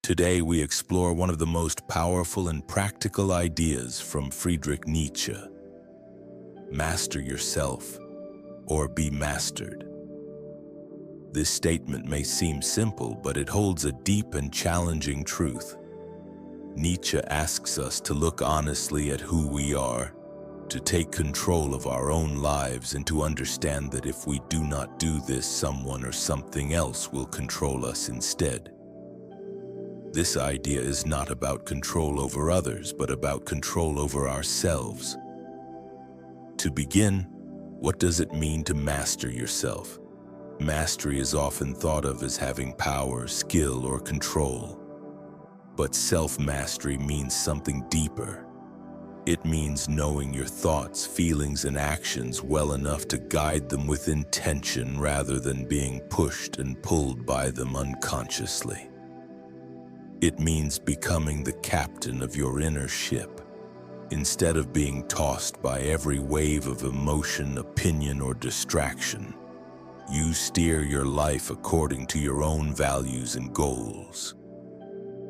Today we explore one of the most powerful and practical ideas from Friedrich Nietzsche. Master yourself, or be mastered. This statement may seem simple, but it holds a deep and challenging truth. Nietzsche asks us to look honestly at who we are, to take control of our own lives, and to understand that if we do not do this, someone or something else will control us instead. This idea is not about control over others, but about control over ourselves. To begin, what does it mean to master yourself? Mastery is often thought of as having power, skill, or control. But self-mastery means something deeper. It means knowing your thoughts, feelings, and actions well enough to guide them with intention rather than being pushed and pulled by them unconsciously. It means becoming the captain of your inner ship. Instead of being tossed by every wave of emotion, opinion, or distraction, you steer your life according to your own values and goals.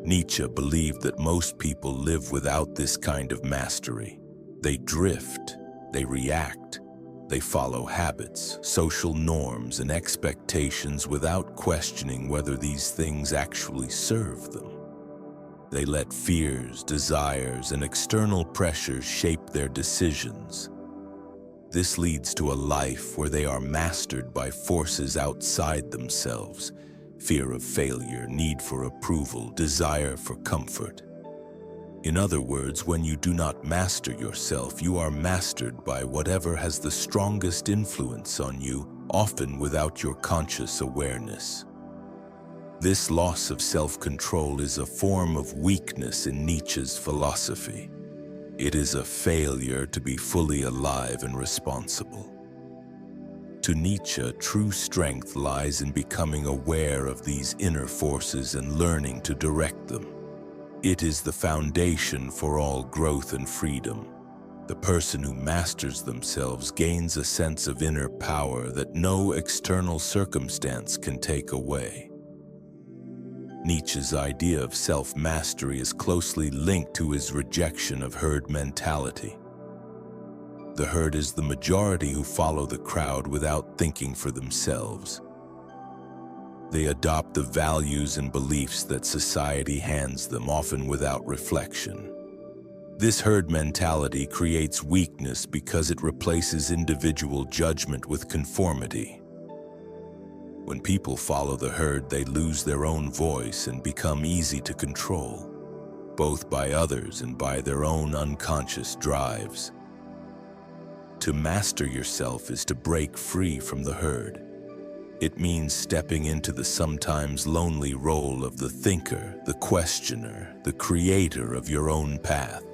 Nietzsche believed that most people live without this kind of mastery. They drift, they react, they follow habits, social norms, and expectations without questioning whether these things actually serve them. They let fears, desires, and external pressures shape their decisions. This leads to a life where they are mastered by forces outside themselves: fear of failure, need for approval, desire for comfort. In other words, when you do not master yourself, you are mastered by whatever has the strongest influence on you, often without your conscious awareness. This loss of self-control is a form of weakness in Nietzsche's philosophy. It is a failure to be fully alive and responsible. To Nietzsche, true strength lies in becoming aware of these inner forces and learning to direct them. It is the foundation for all growth and freedom. The person who masters themselves gains a sense of inner power that no external circumstance can take away. Nietzsche's idea of self-mastery is closely linked to his rejection of herd mentality. The herd is the majority who follow the crowd without thinking for themselves. They adopt the values and beliefs that society hands them, often without reflection. This herd mentality creates weakness because it replaces individual judgment with conformity. When people follow the herd, they lose their own voice and become easy to control, both by others and by their own unconscious drives. To master yourself is to break free from the herd. It means stepping into the sometimes lonely role of the thinker, the questioner, the creator of your own path.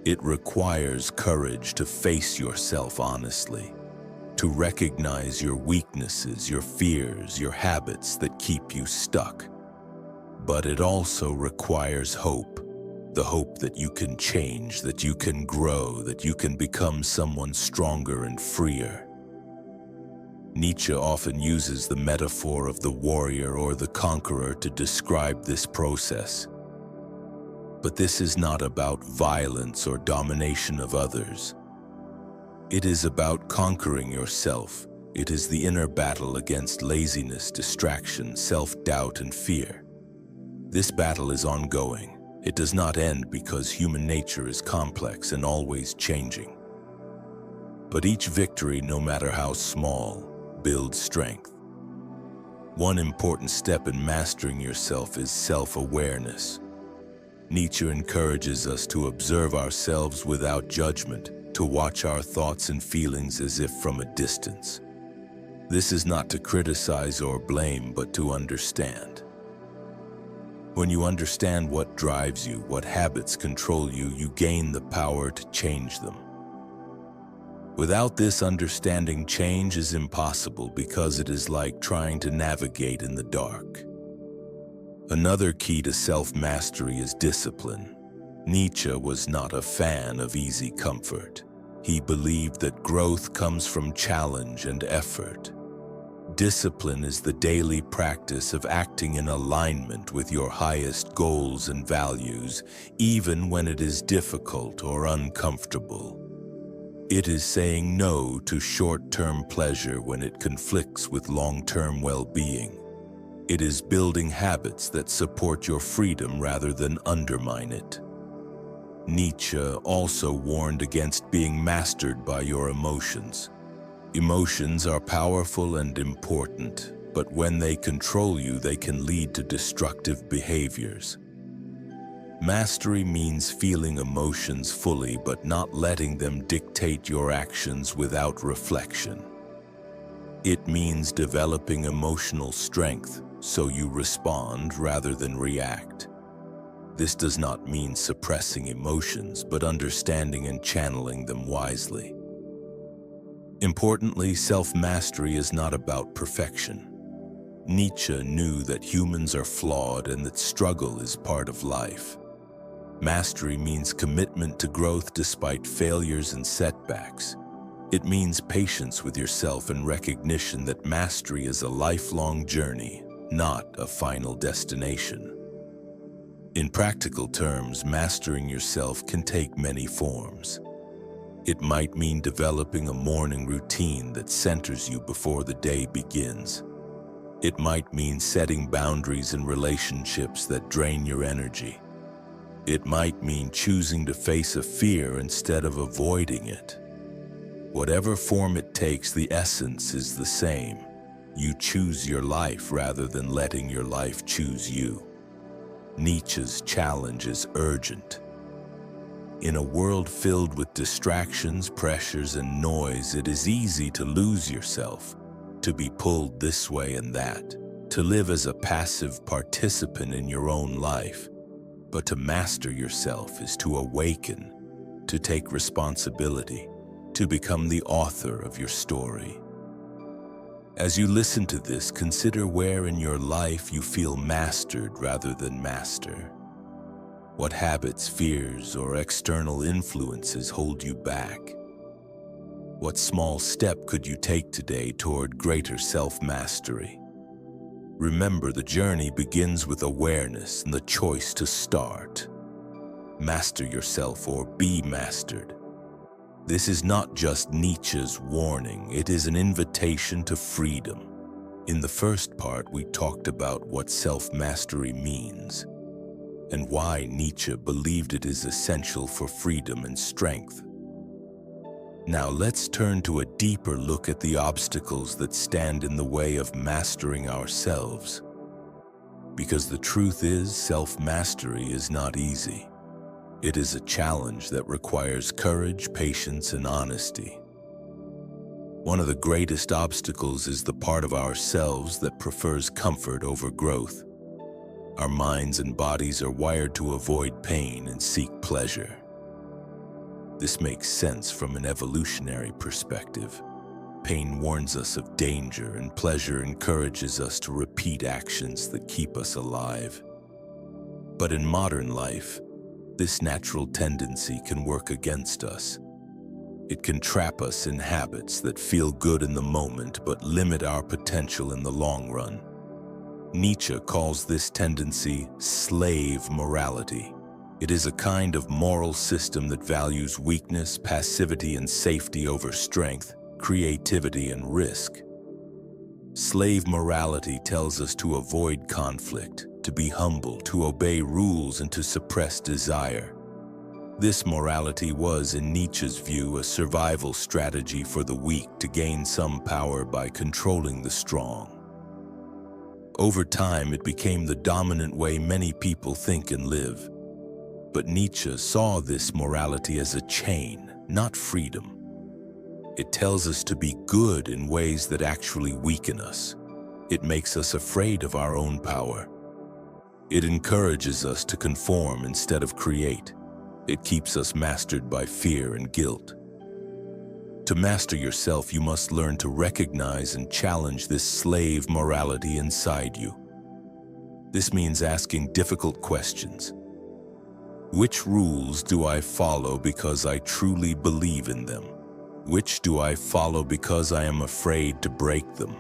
It requires courage to face yourself honestly, to recognize your weaknesses, your fears, your habits that keep you stuck. But it also requires hope, the hope that you can change, that you can grow, that you can become someone stronger and freer. Nietzsche often uses the metaphor of the warrior or the conqueror to describe this process. But this is not about violence or domination of others. It is about conquering yourself. It is the inner battle against laziness, distraction, self-doubt, and fear. This battle is ongoing. It does not end because human nature is complex and always changing. But each victory, no matter how small, builds strength. One important step in mastering yourself is self-awareness. Nietzsche encourages us to observe ourselves without judgment, to watch our thoughts and feelings as if from a distance. This is not to criticize or blame, but to understand. When you understand what drives you, what habits control you, you gain the power to change them. Without this understanding, change is impossible because it is like trying to navigate in the dark. Another key to self-mastery is discipline. Nietzsche was not a fan of easy comfort. He believed that growth comes from challenge and effort. Discipline is the daily practice of acting in alignment with your highest goals and values, even when it is difficult or uncomfortable. It is saying no to short-term pleasure when it conflicts with long-term well-being. It is building habits that support your freedom rather than undermine it. Nietzsche also warned against being mastered by your emotions. Emotions are powerful and important, but when they control you, they can lead to destructive behaviors. Mastery means feeling emotions fully but not letting them dictate your actions without reflection. It means developing emotional strength so you respond rather than react. This does not mean suppressing emotions, but understanding and channeling them wisely. Importantly, self-mastery is not about perfection. Nietzsche knew that humans are flawed and that struggle is part of life. Mastery means commitment to growth despite failures and setbacks. It means patience with yourself and recognition that mastery is a lifelong journey, not a final destination. In practical terms, mastering yourself can take many forms. It might mean developing a morning routine that centers you before the day begins. It might mean setting boundaries in relationships that drain your energy. It might mean choosing to face a fear instead of avoiding it. Whatever form it takes, the essence is the same. You choose your life rather than letting your life choose you. Nietzsche's challenge is urgent. In a world filled with distractions, pressures, and noise, it is easy to lose yourself, to be pulled this way and that, to live as a passive participant in your own life. But to master yourself is to awaken, to take responsibility, to become the author of your story. As you listen to this, consider where in your life you feel mastered rather than master. What habits, fears, or external influences hold you back? What small step could you take today toward greater self-mastery? Remember, the journey begins with awareness and the choice to start. Master yourself or be mastered. This is not just Nietzsche's warning, it is an invitation to freedom. In the first part, we talked about what self-mastery means and why Nietzsche believed it is essential for freedom and strength. Now let's turn to a deeper look at the obstacles that stand in the way of mastering ourselves. Because the truth is, self-mastery is not easy. It is a challenge that requires courage, patience, and honesty. One of the greatest obstacles is the part of ourselves that prefers comfort over growth. Our minds and bodies are wired to avoid pain and seek pleasure. This makes sense from an evolutionary perspective. Pain warns us of danger, and pleasure encourages us to repeat actions that keep us alive. But in modern life, this natural tendency can work against us. It can trap us in habits that feel good in the moment but limit our potential in the long run. Nietzsche calls this tendency slave morality. It is a kind of moral system that values weakness, passivity, and safety over strength, creativity, and risk. Slave morality tells us to avoid conflict, to be humble, to obey rules, and to suppress desire. This morality was, in Nietzsche's view, a survival strategy for the weak to gain some power by controlling the strong. Over time, it became the dominant way many people think and live. But Nietzsche saw this morality as a chain, not freedom. It tells us to be good in ways that actually weaken us. It makes us afraid of our own power. It encourages us to conform instead of create. It keeps us mastered by fear and guilt. To master yourself, you must learn to recognize and challenge this slave morality inside you. This means asking difficult questions. Which rules do I follow because I truly believe in them? Which do I follow because I am afraid to break them?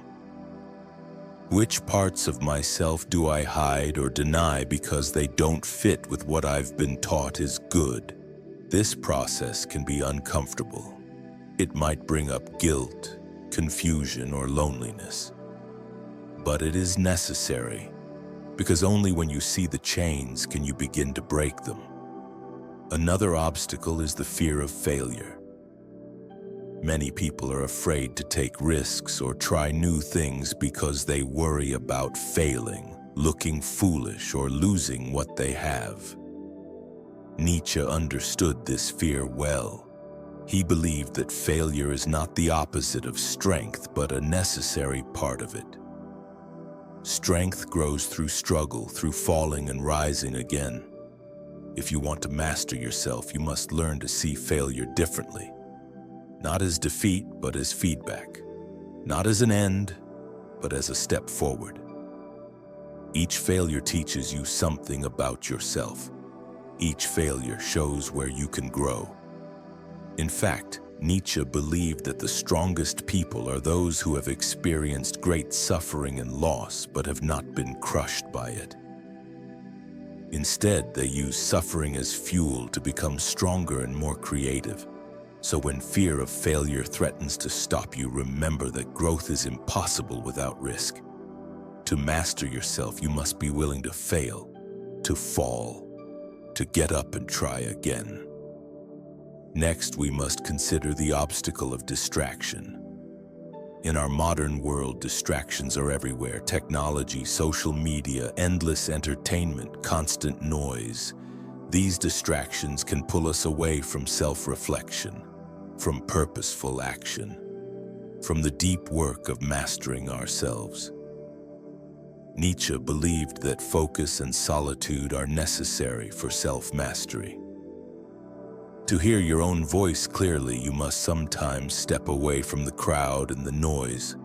Which parts of myself do I hide or deny because they don't fit with what I've been taught is good? This process can be uncomfortable. It might bring up guilt, confusion, or loneliness. But it is necessary, because only when you see the chains can you begin to break them. Another obstacle is the fear of failure. Many people are afraid to take risks or try new things because they worry about failing, looking foolish, or losing what they have. Nietzsche understood this fear well. He believed that failure is not the opposite of strength, but a necessary part of it. Strength grows through struggle, through falling and rising again. If you want to master yourself, you must learn to see failure differently. Not as defeat, but as feedback. Not as an end, but as a step forward. Each failure teaches you something about yourself. Each failure shows where you can grow. In fact, Nietzsche believed that the strongest people are those who have experienced great suffering and loss but have not been crushed by it. Instead, they use suffering as fuel to become stronger and more creative. So when fear of failure threatens to stop you, remember that growth is impossible without risk. To master yourself, you must be willing to fail, to fall, to get up and try again. Next, we must consider the obstacle of distraction. In our modern world, distractions are everywhere. Technology, social media, endless entertainment, constant noise. These distractions can pull us away from self-reflection, from purposeful action, from the deep work of mastering ourselves. Nietzsche believed that focus and solitude are necessary for self-mastery. To hear your own voice clearly, you must sometimes step away from the crowd and the noise.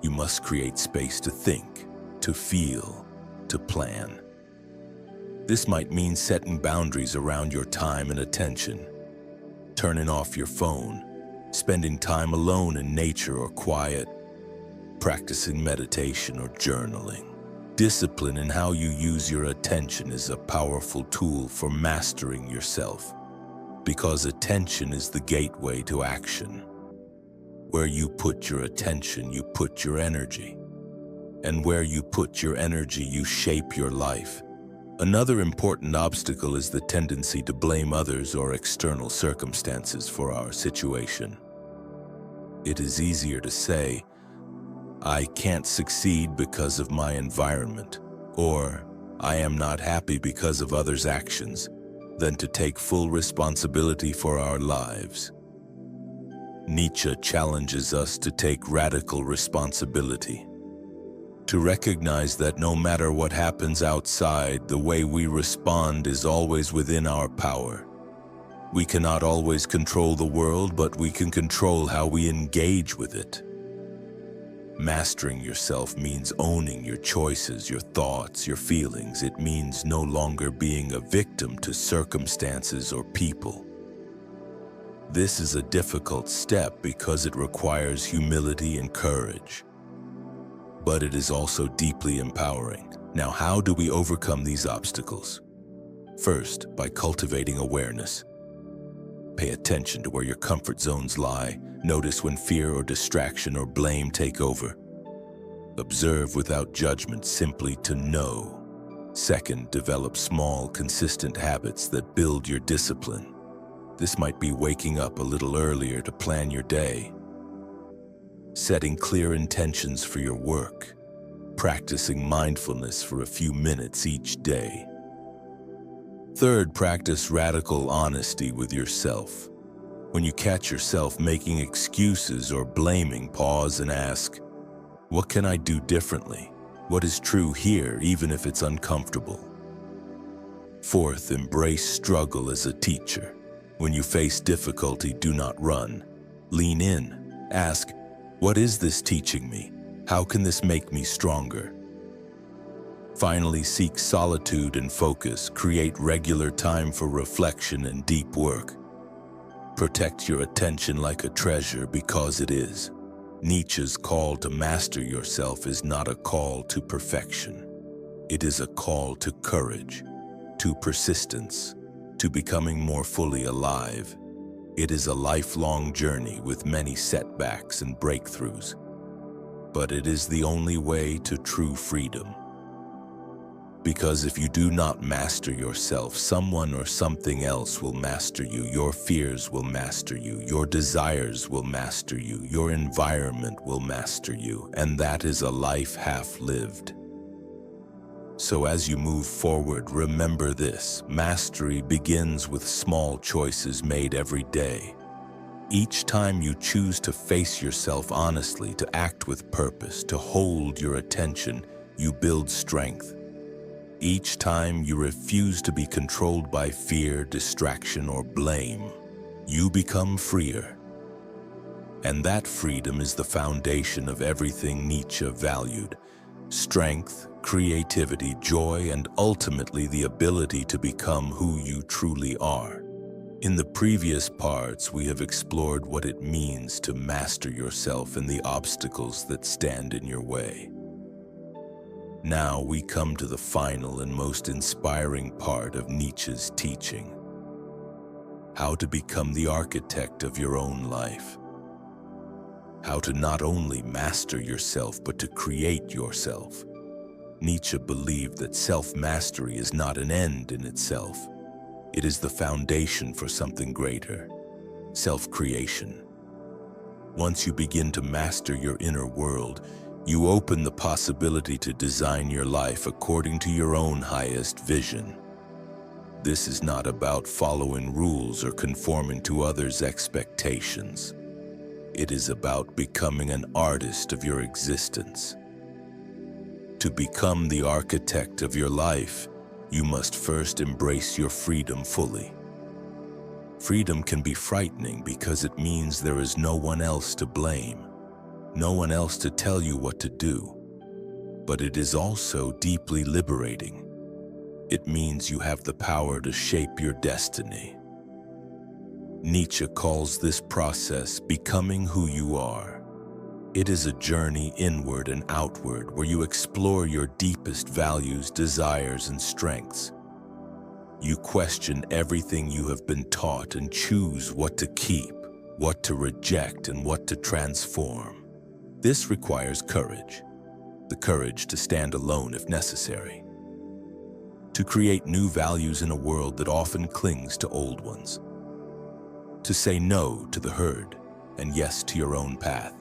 You must create space to think, to feel, to plan. This might mean setting boundaries around your time and attention, turning off your phone, spending time alone in nature or quiet, practicing meditation or journaling. Discipline in how you use your attention is a powerful tool for mastering yourself, because attention is the gateway to action. Where you put your attention, you put your energy. And where you put your energy, you shape your life. Another important obstacle is the tendency to blame others or external circumstances for our situation. It is easier to say, "I can't succeed because of my environment," or "I am not happy because of others' actions," than to take full responsibility for our lives. Nietzsche challenges us to take radical responsibility, to recognize that no matter what happens outside, the way we respond is always within our power. We cannot always control the world, but we can control how we engage with it. Mastering yourself means owning your choices, your thoughts, your feelings. It means no longer being a victim to circumstances or people. This is a difficult step because it requires humility and courage. But it is also deeply empowering. Now, how do we overcome these obstacles? First, by cultivating awareness. Pay attention to where your comfort zones lie. Notice when fear or distraction or blame take over. Observe without judgment, simply to know. Second, develop small, consistent habits that build your discipline. This might be waking up a little earlier to plan your day, setting clear intentions for your work, practicing mindfulness for a few minutes each day. Third, practice radical honesty with yourself. When you catch yourself making excuses or blaming, pause and ask, what can I do differently? What is true here, even if it's uncomfortable? Fourth, embrace struggle as a teacher. When you face difficulty, do not run. Lean in. Ask, what is this teaching me? How can this make me stronger? Finally, seek solitude and focus. Create regular time for reflection and deep work. Protect your attention like a treasure, because it is. Nietzsche's call to master yourself is not a call to perfection. It is a call to courage, to persistence, to becoming more fully alive. It is a lifelong journey with many setbacks and breakthroughs, but it is the only way to true freedom. Because if you do not master yourself, someone or something else will master you. Your fears will master you. Your desires will master you. Your environment will master you. And that is a life half lived. So as you move forward, remember this: mastery begins with small choices made every day. Each time you choose to face yourself honestly, to act with purpose, to hold your attention, you build strength. Each time you refuse to be controlled by fear, distraction, or blame, you become freer. And that freedom is the foundation of everything Nietzsche valued: strength, creativity, joy, and ultimately the ability to become who you truly are. In the previous parts, we have explored what it means to master yourself and the obstacles that stand in your way. Now we come to the final and most inspiring part of Nietzsche's teaching: how to become the architect of your own life. How to not only master yourself, but to create yourself. Nietzsche believed that self-mastery is not an end in itself. It is the foundation for something greater: self-creation. Once you begin to master your inner world, you open the possibility to design your life according to your own highest vision. This is not about following rules or conforming to others' expectations. It is about becoming an artist of your existence. To become the architect of your life, you must first embrace your freedom fully. Freedom can be frightening because it means there is no one else to blame, no one else to tell you what to do. But it is also deeply liberating. It means you have the power to shape your destiny. Nietzsche calls this process becoming who you are. It is a journey inward and outward where you explore your deepest values, desires, and strengths. You question everything you have been taught and choose what to keep, what to reject, and what to transform. This requires courage, the courage to stand alone if necessary, to create new values in a world that often clings to old ones, to say no to the herd and yes to your own path.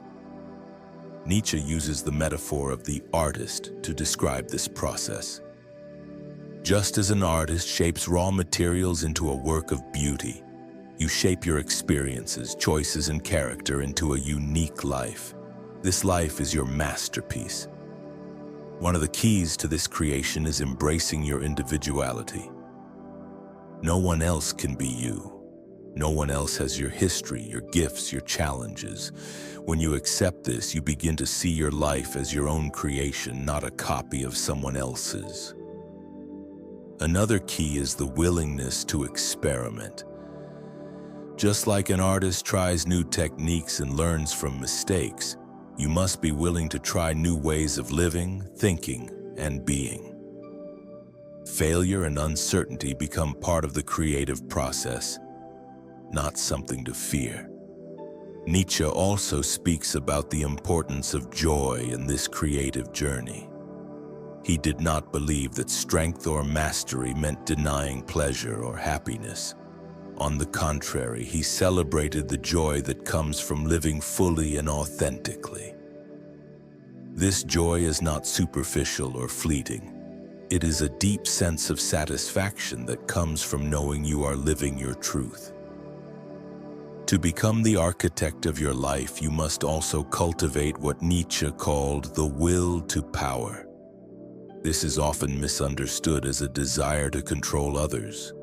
Nietzsche uses the metaphor of the artist to describe this process. Just as an artist shapes raw materials into a work of beauty, you shape your experiences, choices, and character into a unique life. This life is your masterpiece. One of the keys to this creation is embracing your individuality. No one else can be you. No one else has your history, your gifts, your challenges. When you accept this, you begin to see your life as your own creation, not a copy of someone else's. Another key is the willingness to experiment. Just like an artist tries new techniques and learns from mistakes, you must be willing to try new ways of living, thinking, and being. Failure and uncertainty become part of the creative process, not something to fear. Nietzsche also speaks about the importance of joy in this creative journey. He did not believe that strength or mastery meant denying pleasure or happiness. On the contrary, he celebrated the joy that comes from living fully and authentically. This joy is not superficial or fleeting. It is a deep sense of satisfaction that comes from knowing you are living your truth. To become the architect of your life, you must also cultivate what Nietzsche called the will to power. This is often misunderstood as a desire to control others,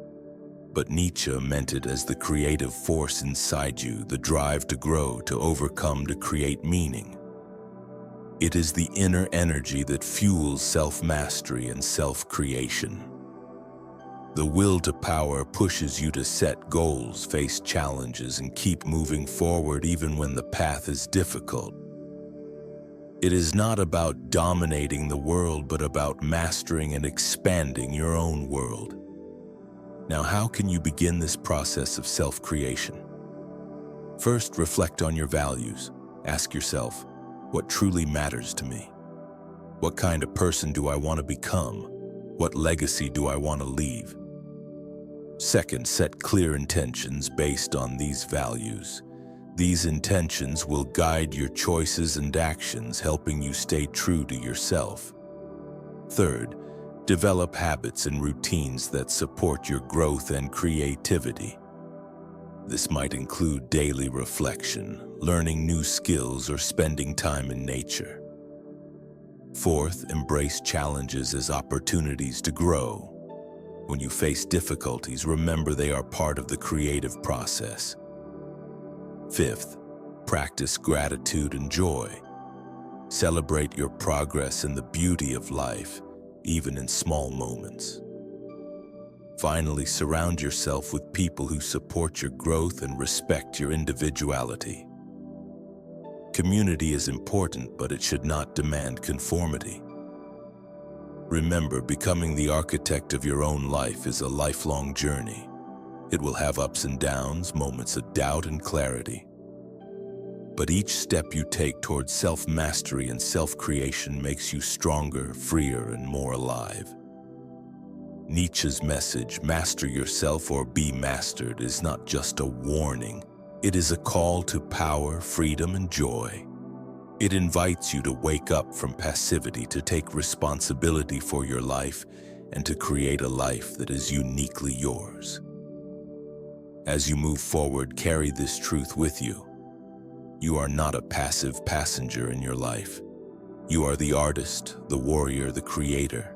but Nietzsche meant it as the creative force inside you, the drive to grow, to overcome, to create meaning. It is the inner energy that fuels self-mastery and self-creation. The will to power pushes you to set goals, face challenges, and keep moving forward even when the path is difficult. It is not about dominating the world, but about mastering and expanding your own world. Now, how can you begin this process of self-creation? First, reflect on your values. Ask yourself, what truly matters to me? What kind of person do I want to become? What legacy do I want to leave? Second, set clear intentions based on these values. These intentions will guide your choices and actions, helping you stay true to yourself. Third, develop habits and routines that support your growth and creativity. This might include daily reflection, learning new skills, or spending time in nature. Fourth, embrace challenges as opportunities to grow. When you face difficulties, remember they are part of the creative process. Fifth, practice gratitude and joy. Celebrate your progress and the beauty of life, even in small moments. Finally, surround yourself with people who support your growth and respect your individuality. Community is important, but it should not demand conformity. Remember, becoming the architect of your own life is a lifelong journey. It will have ups and downs, moments of doubt and clarity. But each step you take towards self-mastery and self-creation makes you stronger, freer, and more alive. Nietzsche's message, master yourself or be mastered, is not just a warning. It is a call to power, freedom, and joy. It invites you to wake up from passivity, to take responsibility for your life, and to create a life that is uniquely yours. As you move forward, carry this truth with you. You are not a passive passenger in your life. You are the artist, the warrior, the creator.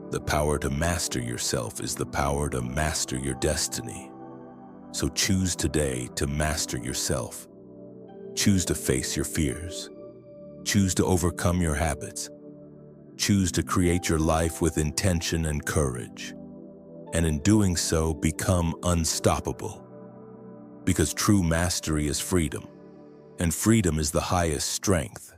The power to master yourself is the power to master your destiny. So choose today to master yourself. Choose to face your fears. Choose to overcome your habits. Choose to create your life with intention and courage. And in doing so, become unstoppable. Because true mastery is freedom, and freedom is the highest strength.